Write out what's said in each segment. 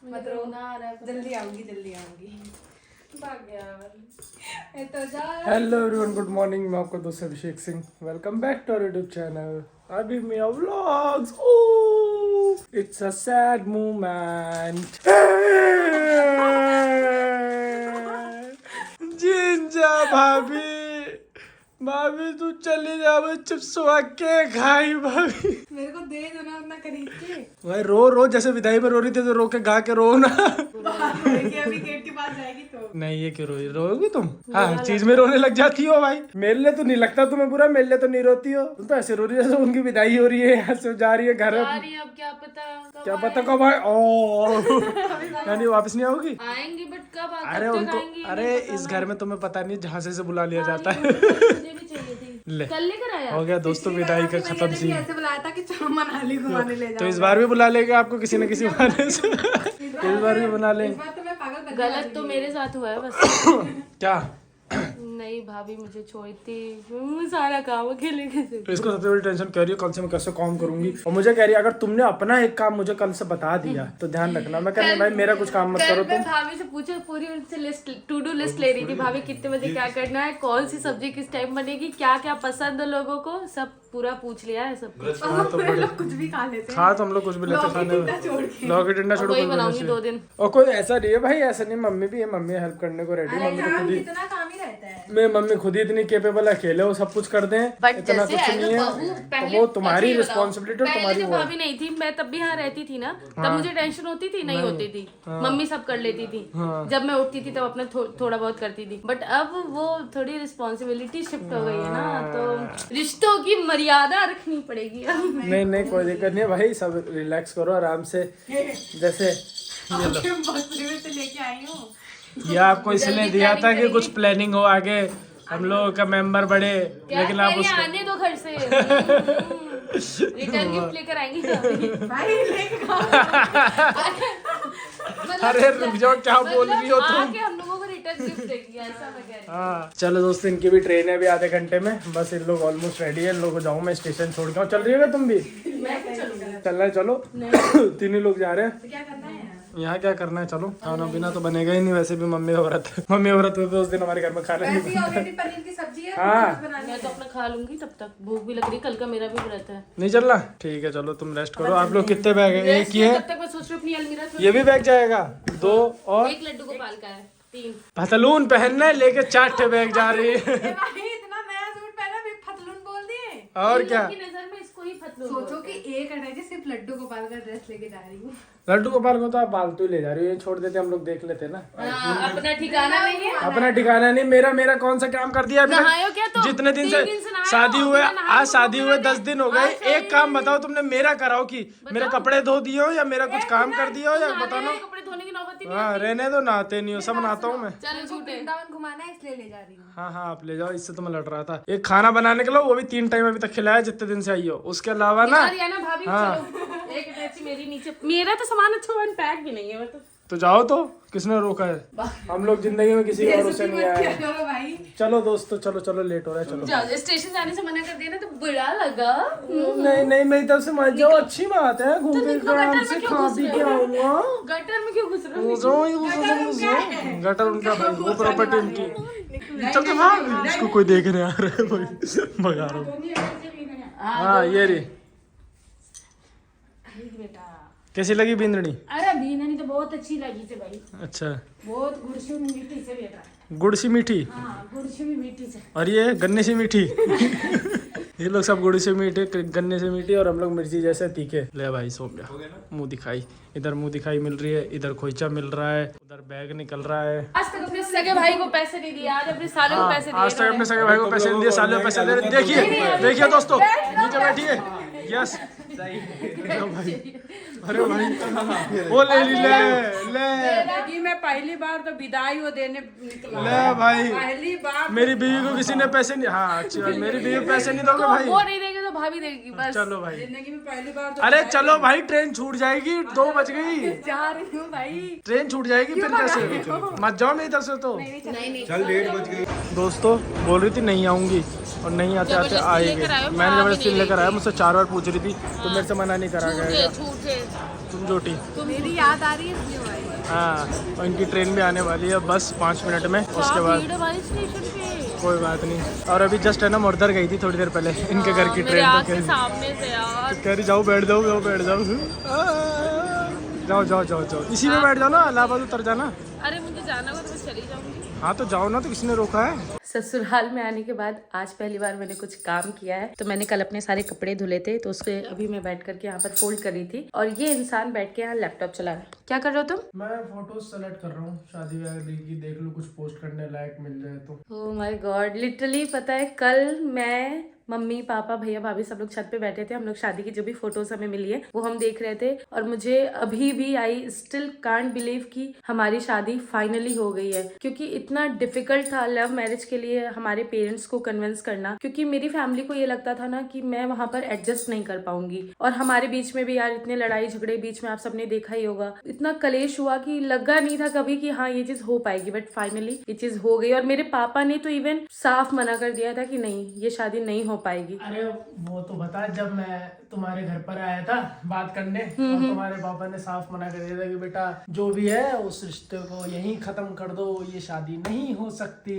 मत रोना आ रहा है। जल्दी आऊंगी भाग गया तो जा। Hello everyone, good morning. मैं आपका दोस्त Abhishek Singh. Welcome back to our YouTube channel Abhi Miya vlogs. Oh it's a sad moment. जिंजा भाभी तू चली जा, मैं चिप्स के खाई भाभी। मेरे को दे दो ना अपना खरीद के। भाई रो जैसे विदाई में रो रही थी तो रो के गा के रो ना। अभी गेट के पास जाएगी तो नहीं, ये क्यों रोगी तुम? हाँ, हर चीज में रोने लग जाती हो भाई। मेरे लिए तो नहीं लगता तुम्हें बुरा, मेरे लिए तो नहीं रोती हो तुम। तो ऐसे रो रही है जैसे उनकी विदाई हो रही है, यहाँ से जा रही है घर। अब क्या पता कब आए। ओ यानी वापस नहीं आओगी? आएंगी, बट कब अरे उनको, अरे इस घर में तुम्हें पता नहीं झांसे से बुला लिया जाता है। मुझे भी चाहिए थी। ले कल लेकर आया। हो गया दोस्तों, विदाई का खत्म सी। ऐसे बुलाया था कि चलो मनाली घुमाने ले जाओ। तो इस बार भी बुला लेंगे आपको किसी न किसी बहाने से। इस बार भी बुला लेंगे। इस बार तो मैं पागल बन गलत तो मेरे साथ हुआ है बस। क्या? नहीं, भाभी मुझे छोड़ती, सारा काम अकेले कैसे। तो इसको सबसे बड़ी टेंशन कह रही है कल से मैं कैसे काम करूंगी, और मुझे कह रही है अगर तुमने अपना एक काम मुझे कल से बता दिया तो ध्यान रखना। मैं कह रही भाई मेरा कुछ काम मत कल करो मैं तुम। भाभी से पूछा, पूरी उनसे लिस्ट, टू डू लिस्ट ले रही थी। भाभी कितने बजे क्या करना है, कौन सी सब्जी किस टाइम बनेगी, क्या क्या पसंद है लोगों को, सब पूरा पूछ लिया है सब कुछ। हाँ तो बड़े कुछ भी खा लेते हैं। हाँ तो हम लोग कुछ भी लेते खाने में। लौकी टिंडा छोड़ो, वही बनाऊंगी 2 दिन। और कोई ऐसा नहीं है भाई, ऐसा नहीं। मम्मी भी है, मम्मी हेल्प करने को रेडी। मम्मी तो खुद ही, कितना काम ही रहता है। मैं मम्मी खुद ही इतनी केपेबल अकेले वो सब कुछ कर दें, बट इतना जैसे कुछ एज नहीं अ है। बहू तो पहले वो तुम्हारी अच्छा ये बताओ, रिस्पॉन्सिबिलिटी और पहले तुम्हारी जब वो है। भाभी नहीं थी, मैं तब भी यहाँ रहती थी ना, तब मुझे टेंशन होती थी नहीं होती थी। मम्मी सब कर लेती थी। जब मैं उठती थी तब अपना थोड़ा बहुत करती थी। बट अब वो थोड़ी रिस्पॉन्सिबिलिटी शिफ्ट हो गई है ना, तो रिश्तों की मर्यादा रखनी पड़ेगी। नहीं कोई दिक्कत नहीं है भाई, सब रिलैक्स करो आराम से। जैसे ये लो, लेके आई हूँ। ये आपको इसलिए दिया था कि कुछ प्लानिंग हो आगे, हम लोगों का मेंबर बढ़े, लेकिन आप उसको आने दो घर से। रिटर्न गिफ्ट लेकर आएंगी तो। भाई लेके अरे रुक जाओ, क्या बोल रही हो तुम? आके हम लोगों को रिटर्न गिफ्ट देगी, ऐसा मैं कह रही हूँ। हाँ चलो दोस्तों, इनकी भी ट्रेन है अभी आधे घंटे में। बस इन लोग ऑलमोस्ट रेडी है। इन लोगों को जाऊँ मैं स्टेशन छोड़ के। चल रही है तुम भी? चलना है, चलो। तीन ही लोग जा रहे हैं। क्या करना है? यहाँ क्या करना है, चलो। खाना पीना तो बनेगा ही नहीं, वैसे भी मम्मी का व्रत है। मम्मी का व्रत होता है उस दिन हमारे घर में खाना नहीं बनता। ऑलरेडी पनीर की सब्जी है। हाँ मैं तो अपना खा लूंगी, तब तक भूख भी लग रही, कल का मेरा भी व्रत है। नहीं चल रहा? ठीक है चलो, तुम रेस्ट करो। आप लोग कितने बैग है? एक ही है? तब तक मैं सोच रही हूँ अपनी अलमीरा ये भी बैग जाएगा? 2 और एक लड्डू गोपाल का है, 3। पतलून पहनना है, लेके 4 ठे बैग जा रही है। भाई इतना नया सूट पहना, भी फतलून बोल दिए। और इन क्या? लोग की नजर में इसको ही फतलून सोचो कि एक अटैची सिर्फ लड्डू गोपाल का ड्रेस लेके जा रही हूँ। लड्डू गोपाल को तो आप फालतू ले जा रही हो, ये छोड़ देते हम लोग देख लेते ना। हाँ, अपना ठिकाना नहीं है। अपना ठिकाना नहीं। मेरा कौन सा काम कर दिया अभी नहायो क्या तक? तो? जितने दिन से 3 दिन से नहाया शादी हो, हुए, बिना नहाए आज शादी हो, हुए बिना 10 दिन हो गए। एक काम बताओ तुमने मेरा कराओ कि मेरे कपड़े धो दिए हो या मेरा कुछ काम कर दिया हो, या बताओ ना। कपड़े धोने की नौबत ही नहीं। हाँ रहने दो, नहाते नहीं हो, सब नहाता हूँ मैं। चलो झूठे। वृंदावन घुमाना है इसलिए ले जा रही हूँ। हाँ आप ले जाओ, इससे तो मैं लड़ रहा था। एक खाना बनाने के लिए वो भी 3 टाइम अभी तक खिलाया जितने दिन से आई हो। उसके अलावा ना ना भाभी, चलो एक अटैची मेरी नीचे। मेरा तो सामान अच्छा वन पैक भी नहीं है, मतलब। तो जाओ, तो किसने रोका है? हम लोग जिंदगी में किसी का भरोसा नहीं आया है। चलो भाई चलो दोस्तों, चलो लेट हो रहा है, चलो। जाओ, स्टेशन जाने से मना कर दिया ना तो बुरा लगा। नहीं मेरी तरफ से मत जाओ, अच्छी बात है। घूम फिर के आराम से खा पी के आऊंगा। गटर में क्यों घुस रहे हो? गटर उनका भाई, वो प्रॉपर्टी उनकी। चल के भाग, इसको कोई देखने आ रहा है भाई, भगा रहा हूँ। हाँ ये रही। कैसी लगी बिंदनी? अरे बीननी तो बहुत अच्छी लगी थी भाई, अच्छा, बहुत गुड़शी मीठी से बेटा। गुड़ सी मीठी, हाँ गुड़शी भी मीठी से। और ये गन्ने से मीठी। ये लोग सब गुड़ से मीठे, गन्ने से मीठी, और हम लोग मिर्ची जैसे तीखे। ले भाई सो गया, मुंह दिखाई। इधर मुंह दिखाई मिल रही है, इधर खोइचा मिल रहा है, उधर बैग निकल रहा है। आज तक अपने सगे भाई को पैसे नहीं दिए, आज अपने साले को पैसे दिए। आज तक अपने सगे भाई को पैसे नहीं दिए, साले को पैसे दे रहे। देखिए दोस्तों, नीचे बैठिए। यस भाई, अरे भाई वो ले मैं पहली बार तो विदाई वो देने निकला। ले भाई, पहली बार मेरी बीवी को किसी ने पैसे नहीं। हाँ अच्छी बात, मेरी बीवी को पैसे नहीं दोगे भाई? वो नहीं देंगे तो भाभी देगी बस। चलो भाई, जिंदगी में पहली बार तो अरे चलो भाई, ट्रेन छूट जाएगी, 2 बज गई। जा रही हूँ भाई। ट्रेन छूट जाएगी फिर कैसे? मत जाओ मेरी तरफ से तो। नहीं चल 1:30 बज गई। दोस्तों बोल रही थी नहीं आऊंगी, और नहीं आते आते जबरदस्ती आएगी। लेकर आए हो, मैंने मैं आ भी जबरदस्ती नहीं लेकर आया, मुझसे 4 बार पूछ रही थी, तो मेरे से मना नहीं करा गया। झूठे। तुम झूठी। मेरी याद आ रही है इसलिए भाई। हाँ, और इनकी ट्रेन भी आने वाली है बस 5 मिनट में, उसके बाद हमारे स्टेशन पे कोई बात नहीं। और अभी जस्ट है ना मुर्दर गई थी थोड़ी देर पहले इनके घर की मेरे ट्रेन, आँख तो के सामने से यार। कह रही जाओ बैठ जाओ, जाओ बैठ जाओ, जाओ जाओ जाओ जाओ, इसी में बैठ जाओ ना, इलाहाबाद उतर जाना। अरे मुझे जाना होगा तो मैं चली जाऊंगी। हाँ तो जाओ ना, तो किसी ने रोका है? ससुराल में आने के बाद आज पहली बार मैंने कुछ काम किया है। तो मैंने कल अपने सारे कपड़े धुले थे, तो उसके अभी मैं बैठ करके यहाँ पर फोल्ड कर रही थी, और ये इंसान बैठ के यहाँ लैपटॉप चला रहा है। क्या कर रहे हो तुम? मैं फोटोज सेलेक्ट कर रहा हूँ शादी वादी की, देख लूँ कुछ पोस्ट करने लायक मिल जाए तो। ओह माय गॉड, लिटरली पता है कल मैं, मम्मी पापा भैया भाभी सब लोग छत पे बैठे थे, हम लोग शादी की जो भी फोटोज हमें मिली है वो हम देख रहे थे, और मुझे अभी भी आई स्टिल कांट बिलीव कि हमारी शादी फाइनली हो गई है। क्योंकि इतना डिफिकल्ट था लव मैरिज के लिए हमारे पेरेंट्स को कन्विंस करना, क्योंकि मेरी फैमिली को ये लगता था ना कि मैं वहां पर एडजस्ट नहीं कर पाऊंगी, और हमारे बीच में भी यार इतने लड़ाई झगड़े बीच में आप सबने देखा ही होगा, इतना कलेश हुआ कि लगा नहीं था कभी कि हाँ ये चीज हो पाएगी, बट फाइनली ये चीज हो गई। और मेरे पापा ने तो इवन साफ मना कर दिया था कि नहीं ये शादी नहीं हो पाएगी। अरे वो तो बता, जब मैं तुम्हारे घर पर आया था बात करने, और तुम्हारे पापा ने साफ मना कर दिया था कि बेटा जो भी है उस रिश्ते को यहीं खत्म कर दो, ये शादी नहीं हो सकती।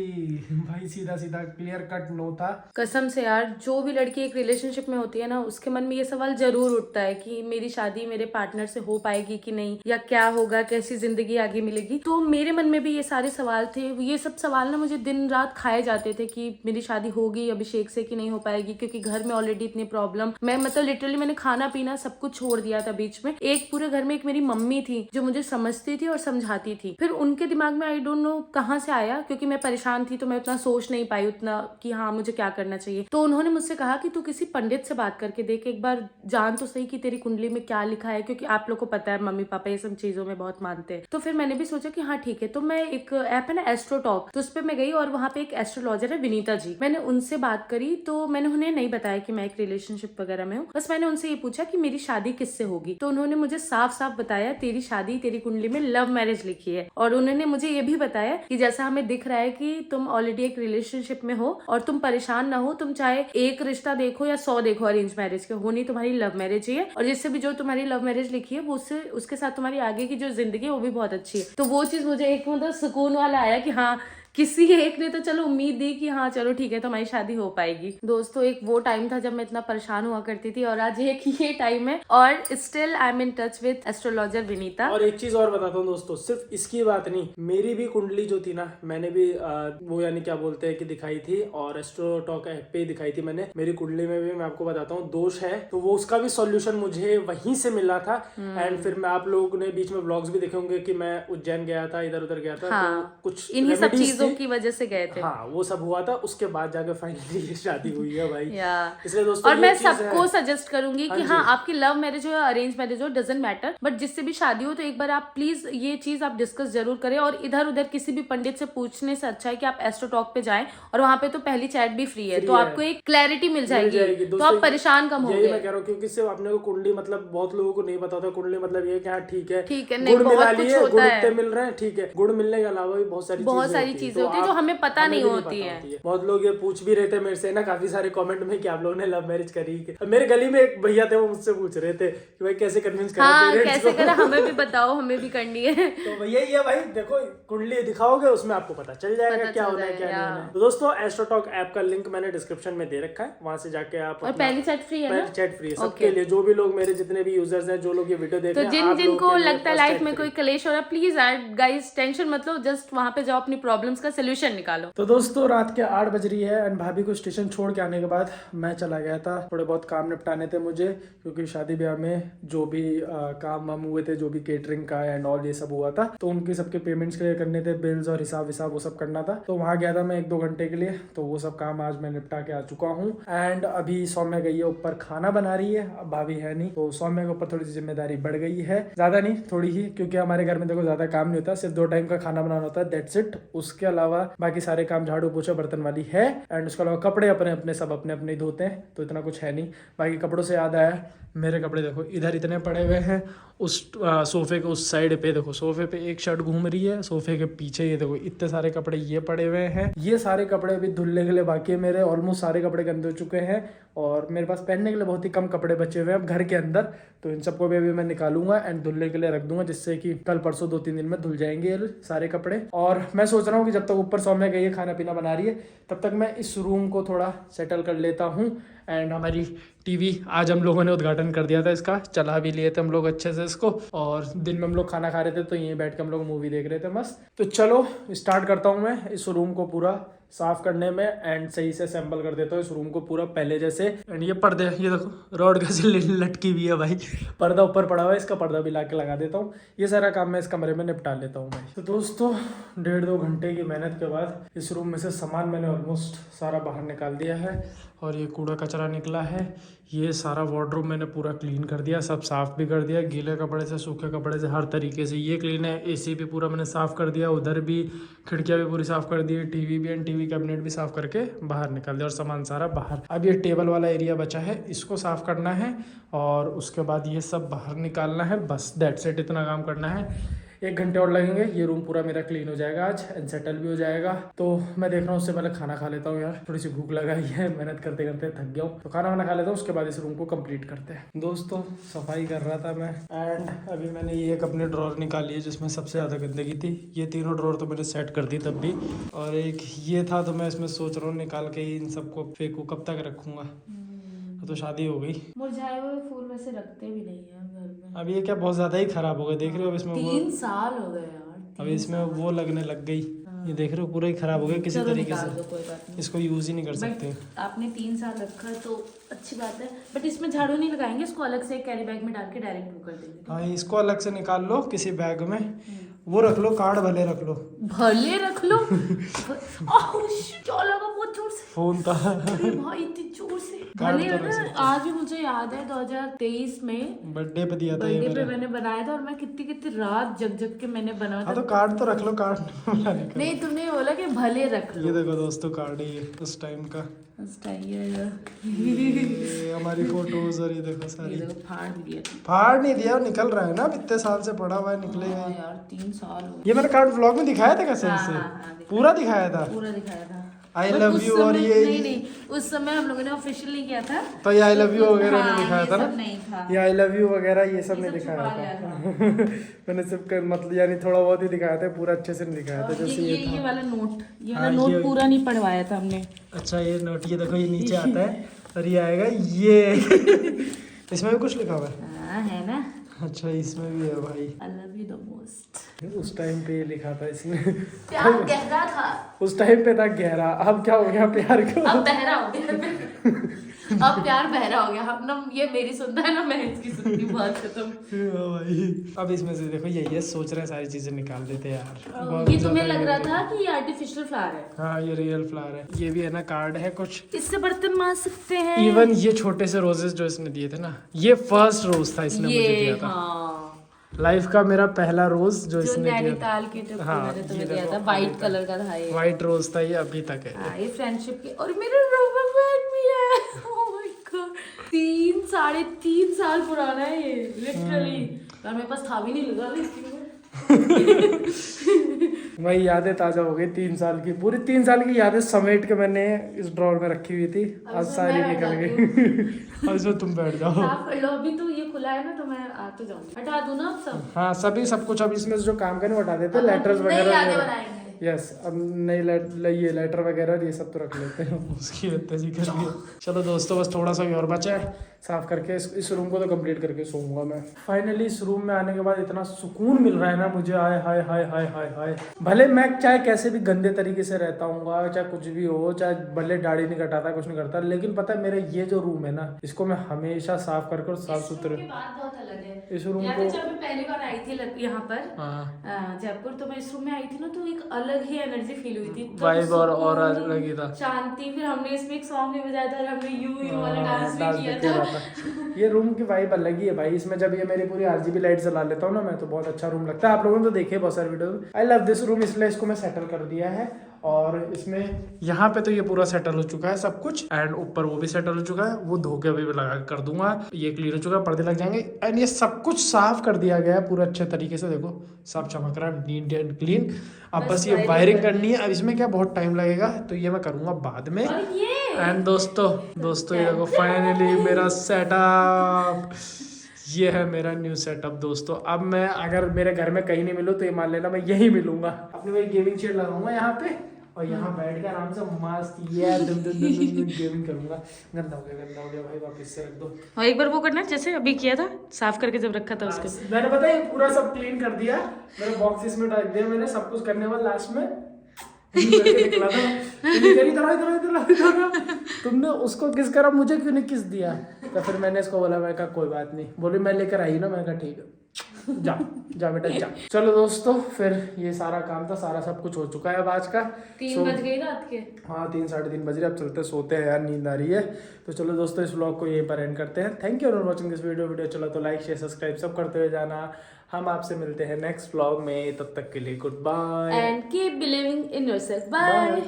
भाई सीधा सीधा क्लियर कट नो था। कसम से यार, जो भी लड़की एक रिलेशनशिप में होती है ना, उसके मन में ये सवाल जरूर उठता है कि मेरी शादी मेरे पार्टनर से हो पाएगी कि नहीं, या क्या होगा, कैसी जिंदगी आगे मिलेगी। तो मेरे मन में भी ये सारे सवाल थे। ये सब सवाल ना मुझे दिन रात खाए जाते थे कि मेरी शादी होगी अभिषेक से कि नहीं हो पाएगी, क्योंकि घर में ऑलरेडी इतनी प्रॉब्लम। मैं मतलब लिटरली मैंने खाना पीना सब कुछ छोड़ दिया था बीच में। एक पूरे घर में एक मेरी मम्मी थी जो मुझे समझती थी और समझाती थी। फिर उनके दिमाग में आई डोंट नो कहाँ से आया, क्योंकि मैं परेशान थी तो मैं उतना सोच नहीं पाई उतना कि हाँ मुझे क्या करना चाहिए। तो उन्होंने मुझसे कहा कि तू किसी पंडित से बात करके देख, एक बार जान तो सही कि तेरी कुंडली में क्या लिखा है, क्योंकि आप लोग को पता है मम्मी पापा ये सब चीजों में बहुत मानते हैं। तो फिर मैंने भी सोचा कि हाँ ठीक है। तो मैं एक ऐप है ना एस्ट्रोटॉक, तो उस पर मैं गई और वहाँ पे एक एस्ट्रोलॉजर है विनीता जी, मैंने उनसे बात करी। तो मैंने उन्हें नहीं बताया कि मैं एक रिलेशनशिप वगैरह में हूँ, बस मैंने उनसे ये पूछा कि मेरी शादी किससे होगी। तो उन्होंने मुझे साफ साफ बताया तेरी शादी तेरी कुंडली में लव मैरिज लिखी है। और उन्होंने मुझे ये भी बताया कि जैसा हमें दिख रहा है कि तुम ऑलरेडी एक रिलेशनशिप में हो और तुम परेशान ना हो, तुम चाहे एक रिश्ता देखो या 100 देखो अरेंज मैरिज के, होनी तुम्हारी लव मैरिज ही है। और जिससे भी जो तुम्हारी लव मैरिज लिखी है वो उसके साथ तुम्हारी आगे की जो जिंदगी है वो भी बहुत अच्छी है। तो वो चीज मुझे एक मतलब सुकून वाला आया कि हाँ किसी एक ने तो चलो उम्मीद दी कि हाँ चलो ठीक है तो हमारी शादी हो पाएगी। दोस्तों एक वो टाइम था जब मैं इतना परेशान हुआ करती थी, और आज एक ये टाइम है, और still I am in touch with astrologer Vinita. और एक चीज और बताता हूँ दोस्तों, सिर्फ इसकी बात नहीं, मेरी भी कुंडली जो थी ना, मैंने भी वो यानी क्या बोलते हैं कि दिखाई थी, और एस्ट्रोटॉक ऐप पे दिखाई थी मैंने। मेरी कुंडली में भी मैं आपको बताता हूँ दोष है, तो वो उसका भी सॉल्यूशन मुझे वहीं से मिला था। एंड फिर मैं आप लोगों ने बीच में व्लॉग्स भी देखे होंगे कि मैं उज्जैन गया था, इधर उधर गया था। हाँ, तो कुछ इन्हीं सब चीजों की वजह से गए थे। हाँ वो सब हुआ था, उसके बाद जाके फाइनली ये शादी हुई है भाई। इसलिए दोस्तों और मैं सबको सजेस्ट करूंगी कि हाँ आपकी लव मैरिज हो या अरेंज मैरिज हो डजंट मैटर, बट जिससे भी शादी हो तो एक बार आप प्लीज ये चीज आप डिस्कस जरूर करें। और इधर उधर किसी भी पंडित से पूछने से अच्छा है कि आप एस्ट्रोटॉक पे जाएं, और वहाँ पे तो पहली चैट भी फ्री है, तो आपको एक क्लैरिटी मिल जाएगी, तो आप परेशान कम होंगे। मैं कह रहा हूँ क्योंकि सिर्फ अपने को कुंडली मतलब बहुत लोगों को नहीं पता होता। कुंडली मतलब ये क्या ठीक है नहीं, गुड़ मिला बहुत कुछ लिए, होता गुड़ है। इतने मिल रहे हैं ठीक है, गुड़ मिलने के अलावा भी बहुत सारी चीजें होती है जो हमें पता नहीं होती है। बहुत लोग ये पूछ भी रहे थे मेरे से ना काफी सारे कमेंट में कि आप लोगों ने लव मैरिज करी। मेरे गली में एक भैया थे वो मुझसे पूछ रहे थे कि भाई कैसे कन्विंस करा पेरेंट्स को। कैसे करा हमें भी बताओ, हमें भी करनी है। तो भैया ये भाई देखो कुंडली दिखाओगे उसमें आपको पता चल जाएगा क्या होना है क्या नहीं होना है। तो दोस्तों एस्ट्रोटॉक ऐप का लिंक मैंने डिस्क्रिप्शन में दे रखा है, वहां से जाके आप, और पहली चैट फ्री है ना? पहली चैट फ्री है सबके लिए, जो भी लोग मेरे जितने भी यूजर्स हैं, जो लोग ये वीडियो देख रहे हैं, तो जिनको लगता है लाइफ में कोई क्लेश हो रहा है, प्लीज गाइस टेंशन मत लो, जस्ट वहां पे जाओ अपनी प्रॉब्लम्स का सोल्यूशन निकालो। तो दोस्तों रात के 8 बज रही है एंड भाभी को स्टेशन छोड़ के आने के बाद मैं चला गया था, थोड़े बहुत काम निपटाने थे मुझे, क्योंकि शादी ब्याह में जो भी काम वाम हुए थे, जो भी केटरिंग का एंड ऑल ये सब हुआ था, तो उनके सबके पेमेंट्स क्लियर करने थे, बिल्स और हिसाब विसाब वो सब करना था। तो वहां गया था मैं 1-2 घंटे के लिए, तो वो सब काम आज मैं निपटा के आ चुका हूँ। एंड अभी सौम्या गई है ऊपर खाना बना रही है, अब भाभी है नहीं, तो सौम्या के ऊपर थोड़ी सी जिम्मेदारी बढ़ गई है, ज्यादा नहीं थोड़ी ही, क्योंकि हमारे घर में देखो ज्यादा काम नहीं होता, सिर्फ 2 टाइम का खाना बनाना होता है, दैट्स इट। उसके अलावा बाकी सारे काम झाड़ू पोछा बर्तन वाली है, एंड उसके अलावा कपड़े अपने अपने सब अपने अपने धोते हैं, तो इतना कुछ है नहीं। बाकी कपड़ों से याद आया, मेरे कपड़े देखो इधर इतने पड़े हुए हैं, उस सोफे के उस साइड पे देखो, सोफे पे एक शर्ट घूम रही है, सोफे के पीछे ये देखो इतने सारे कपड़े ये पड़े हुए हैं। ये सारे कपड़े अभी धुलने के लिए बाकी है मेरे, ऑलमोस्ट सारे कपड़े गंदे हो चुके हैं, और मेरे पास पहनने के लिए बहुत ही कम कपड़े बचे हुए हैं अब घर के अंदर, तो इन सबको भी अभी मैं निकालूंगा एंड धुलने के लिए रख दूंगा, जिससे कि कल परसों 2-3 दिन में धुल जाएंगे ये सारे कपड़े। और मैं सोच रहा हूँ कि जब तक ऊपर सौम्या गई है खाना पीना बना रही है, तब तक मैं इस रूम को थोड़ा सेटल कर लेता हूँ। एंड हमारी टीवी आज हम लोगों ने उद्घाटन कर दिया था इसका, चला भी लिए थे हम लोग अच्छे से इसको, और दिन में हम लोग खाना खा रहे थे तो यहीं बैठ के हम लोग मूवी देख रहे थे मस्त। तो चलो स्टार्ट करता हूँ मैं इस रूम को पूरा साफ करने में एंड सही से असेंबल कर देता हूँ इस रूम को पूरा पहले जैसे। एंड ये पर्दे, ये देखो रॉड कैसे लटकी हुई है भाई, पर्दा ऊपर पड़ा हुआ है, इसका पर्दा भी ला के लगा देता हूँ। ये सारा काम मैं इस कमरे में निपटा लेता हूँ भाई। तो दोस्तों 1.5-2 घंटे की मेहनत के बाद इस रूम में से सामान मैंने ऑलमोस्ट सारा बाहर निकाल दिया है, और ये कूड़ा कचरा निकला है। ये सारा वार्डरोब मैंने पूरा क्लीन कर दिया, सब साफ भी कर दिया, गीले कपड़े से सूखे कपड़े से हर तरीके से ये क्लीन है। एसी भी पूरा मैंने साफ कर दिया, उधर भी खिड़कियाँ भी पूरी साफ कर दी, टीवी भी एंड टीवी कैबिनेट भी साफ करके बाहर निकाल दिया और सामान सारा बाहर। अब ये टेबल वाला एरिया बचा है, इसको साफ करना है और उसके बाद ये सब बाहर निकालना है, बस दैट्स इट, इतना काम करना है। 1 घंटे और लगेंगे, ये रूम पूरा मेरा क्लीन हो जाएगा आज एंड सेटल भी हो जाएगा। तो मैं देख रहा हूँ उससे पहले खाना खा लेता हूँ यार, थोड़ी सी भूख लगाई है, मेहनत करते करते थक गया हूँ, तो खाना वाना खा लेता हूँ, उसके बाद इस रूम को कंप्लीट करते हैं। दोस्तों सफाई कर रहा था मैं एंड अभी मैंने ये एक अपने ड्रॉर निकाली है जिसमें सबसे ज़्यादा गंदगी थी। ये तीनों ड्रॉर तो मैंने सेट कर दी तब भी, और एक ये था तो मैं इसमें सोच रहा हूँ निकाल के ही इन सबको फेंकूँ, कब तक रखूँगा, तो शादी हो गई। मुरझाए हुए फूल वैसे रखते भी नहीं है घर में। अब ये क्या बहुत ज्यादा ही खराब हो गया, देख रहे हो अब इसमें 3 साल हो गए यार, अब इसमें वो लगने लग गई, ये देख रहे हो पूरा ही खराब हो गया किसी तरीके से, कोई बात नहीं, इसको यूज ही नहीं कर सकते। आपने 3 साल रखा तो अच्छी बात है, बट इसमें झाड़ू नहीं लगाएंगे, इसको अलग से कैरी बैग में डाल के डायरेक्ट वो कर देंगे। हाँ इसको अलग से निकाल लो किसी बैग में, वो रख लो, कार्ड भले रख लो, भले रख लो। क्या लगा बहुत जोर से, फोन था अरे भाई इतनी जोर से भले तो ना। आज भी मुझे याद है 2023 में बर्थडे पे दिया था ये बर्थडे पे मैंने बनाया था, और मैं कितनी कितनी रात जग जग के मैंने बनाया था। हाँ तो कार्ड तो रख लो, कार्ड नहीं तुमने बोला कि भले रख लो। ये देखो दोस्तों कार्ड है ये उस टाइम का, ये हमारी फोटोज, और ये देखो सारी, फाड़ दिया, फाड़ नहीं दिया, निकल रहा है ना, इतने साल से पड़ा हुआ है, निकलेगा यार 3 साल हो गए। ये मैंने कार्ड व्लॉग में दिखाया था कैसे से, पूरा दिखाया था, पूरा दिखाया था। आई लव यू, और ये नहीं उस समय हम लोगों ने ऑफिशियल नहीं किया था, तो ये आई लव यू वगैरह नहीं दिखाया था ना, नहीं था ये आई लव यू वगैरह ये सब नहीं दिखाया था मैंने सिर्फ मतलब यानी थोड़ा बहुत ही दिखाया था, पूरा अच्छे से नहीं दिखाया था। जैसे ये वाला नोट, ये वाला नोट पूरा नहीं पढ़वाया था हमने। अच्छा ये नोट, ये देखो ये नीचे आता है और ये आएगा ये इसमें भी कुछ लिखा हुआ है, हाँ है ना, अच्छा इसमें भी है भाई, I love you the most. उस टाइम पे ये लिखा था इसमें, प्यार गहरा था, उस टाइम पे था गहरा, अब क्या हो गया प्यार को, अब बहरा हो गया अब प्यार बहरा हो गया, हम ना ये मेरी सुनता है ना मैं इसकी सुनती, बात खत्म। भाई अब इसमें से देखो यही है, सोच रहे हैं सारी चीजें निकाल देते हैं यार। ये तुम्हें लग रहा था कि ये आर्टिफिशियल फ्लावर है? हाँ ये रियल फ्लावर है, ये भी है ना, कार्ड है कुछ, इससे बर्तन मांज सकते हैं। इवन ये छोटे से रोजेस जो इसने दिए थे ना, ये फर्स्ट रोज था इसने मुझे दिया था, लाइफ का मेरा पहला रोज जो इसने दिया था, नैनीताल के ट्रिप हाँ, मैंने तुम्हें दिया था, व्हाइट कलर का था ये, व्हाइट रोज था ये, अभी तक है। हाँ, ये फ्रेंडशिप के, और मेरा रबर बैंड भी है। ओह माय गॉड, 3-3.5 साल पुराना है ये लिटरली, और मेरे पास था भी नहीं लगा वही यादें ताजा हो गई, 3 साल की, पूरी 3 साल की यादें समेट के मैंने इस ड्रॉर में रखी हुई थी, आज सारी निकल गई अब इसमें तुम बैठ जाओ, साफ कर लो, अभी तो ये खुला है ना, तो मैं आ तो जाऊंगी, हटा दूं ना अब सब, हाँ सभी सब कुछ, अब इसमें जो काम करने हटा देते, लेटर्स वगैरह, यस अब नई ये लेटर वगैरह ये सब तो रख लेते हैं, उसकी जी कर लिया। चलो दोस्तों बस थोड़ा सा ही और बचा है साफ करके, इस रूम को तो कंप्लीट करके सोऊंगा मैं। फाइनली इस रूम में आने के बाद इतना सुकून मिल रहा है ना मुझे, हाय हाय हाय हाय हाय हाय। भले मैं चाहे कैसे भी गंदे तरीके से रहता हूँ, चाहे कुछ भी हो, चाहे भले दाढ़ी नहीं कटाता, कुछ नहीं करता, लेकिन पता है मेरा ये जो रूम है ना, इसको मैं हमेशा साफ करके और साफ सुथरे, बहुत अलग है इस रूम यार। को जब मैं पहली बार आई थी यहाँ पर जयपुर, तो मैं इस रूम में आई थी ना, तो एक अलग ही एनर्जी फील हुई थी, वाइब और अलग ही था, शांति। फिर हमने इसमें एक सॉन्ग भी बजाया था और हमने यू वाला डांस भी किया था। ये रूम की वाइब अलग ही है भाई, इसमें जब ये मेरी पूरी RGB लाइट जला लेता हूँ ना मैं, तो बहुत अच्छा रूम लगता है। आप लोगों ने तो देखे बहुत सारे video, I love this room, इसलिए इसको मैं सेटल कर दिया है। और इसमें यहाँ पे तो ये पूरा सेटल हो चुका है सब कुछ, एंड ऊपर वो भी सेटल हो चुका है, वो धो के अभी लगा कर दूंगा, ये क्लीन हो चुका है, पर्दे लग जाएंगे, एंड ये सब कुछ साफ कर दिया गया है पूरा अच्छे तरीके से, देखो सब चमक रहा है नीट एंड क्लीन। अब बस ये वायरिंग करनी है, अब इसमें क्या बहुत टाइम लगेगा, तो ये मैं करूंगा बाद में। और ये एंड दोस्तों ये देखो फाइनली मेरा सेटअप, ये है मेरा न्यू सेटअप दोस्तों। अब मैं अगर मेरे घर में कहीं नहीं मिलूँ तो ये मान लेना मैं यहीं मिलूंगा। अपनी वही गेमिंग चेयर लगाऊंगा यहाँ पे और यहाँ बैठ कर आराम से मस्त ये गेमिंग करूंगा। गंदा हो गया भाई, वापस से रख दो। और एक बार वो करना जैसे अभी किया था, साफ करके जब रखा था उसको। मैंने पता है पूरा सब क्लीन कर दिया, मेरे बॉक्सेस में डाल दिया मैंने, सब कुछ करने के बाद लास्ट में निकला था इधर तुमने उसको किस करा, मुझे क्यों नहीं किस दिया? तो फिर मैंने इसको बोला, मैं कहा कोई बात नहीं, बोली मैं लेकर आई ना, मैं कहा ठीक है जा बेटा जा। चलो दोस्तों फिर ये सारा काम था, सारा सब कुछ हो चुका है अब आज का। 3 बज गई रात के। हाँ 3 साढ़े 3 बज रहे, अब चलते सोते हैं यार, नींद आ रही है। तो चलो दोस्तों इस व्लॉग को यहीं पर एंड करते हैं। Thank you for watching this video चलो तो लाइक शेयर सब्सक्राइब सब करते हुए जाना। हम आपसे मिलते हैं नेक्स्ट व्लॉग में, तब तक के लिए goodbye and keep believing in yourself. Bye.